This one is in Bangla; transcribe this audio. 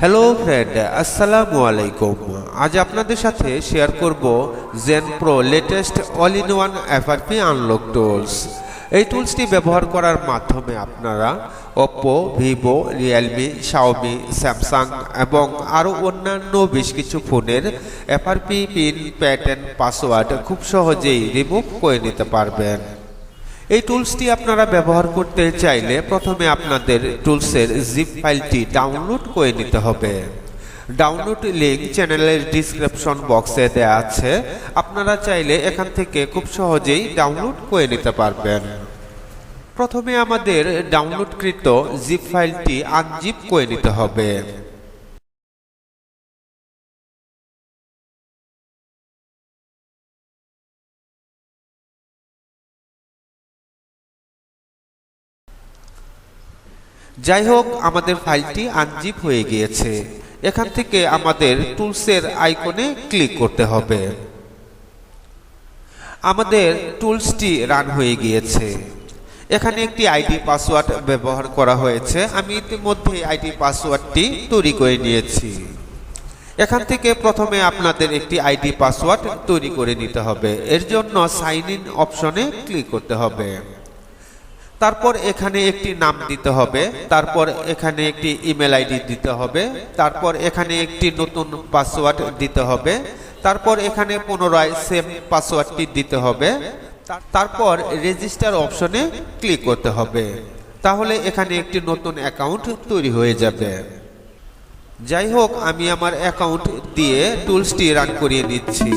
হ্যালো ফ্রেন্ড, আসসালামু আলাইকুম। আজ আপনাদের সাথে শেয়ার করব Gen Pro latest all in one FRP unlock tools. এই টুলসটি ব্যবহার করার মাধ্যমে আপনারা Oppo, Vivo, Realme, Xiaomi, Samsung এবং আরও অন্যান্য বেশ কিছু ফোনের এফআরপি পিন, প্যাটার্ন, পাসওয়ার্ড খুব সহজেই রিমুভ করে নিতে পারবেন। এই টুলসটি আপনারা ব্যবহার করতে চাইলে প্রথমে আপনাদের টুলসের জিপ ফাইলটি ডাউনলোড করে নিতে হবে। ডাউনলোড লিংক চ্যানেলের ডিসক্রিপশন বক্সে দেওয়া আছে, আপনারা চাইলে এখান থেকে খুব সহজেই ডাউনলোড করে নিতে পারবেন। প্রথমে আমাদের ডাউনলোডকৃত জিপ ফাইলটি আনজিপ করে নিতে হবে। যাই হোক, আমাদের ফাইলটি আনজিপ হয়ে গিয়েছে। এখান থেকে আমাদের টুলসের আইকনে ক্লিক করতে হবে। আমাদের টুলসটি রান হয়ে গিয়েছে। এখানে একটি আইডি পাসওয়ার্ড ব্যবহার করা হয়েছে। আমি ইতিমধ্যে আইডি পাসওয়ার্ডটি তৈরি করে নিয়েছি। এখান থেকে প্রথমে আপনাদের একটি আইডি পাসওয়ার্ড তৈরি করে নিতে হবে। এর জন্য সাইন ইন অপশনে ক্লিক করতে হবে। তারপর এখানে একটি নাম দিতে হবে, তারপর এখানে একটি ইমেল আইডি দিতে হবে, তারপর এখানে একটি নতুন পাসওয়ার্ড দিতে হবে, তারপর এখানে পুনরায় সেম পাসওয়ার্ডটি দিতে হবে, তারপর রেজিস্টার অপশনে ক্লিক করতে হবে। তাহলে এখানে একটি নতুন অ্যাকাউন্ট তৈরি হয়ে যাবে। যাই হোক, আমি আমার অ্যাকাউন্ট দিয়ে টুলসটি রান করিয়ে নিচ্ছি।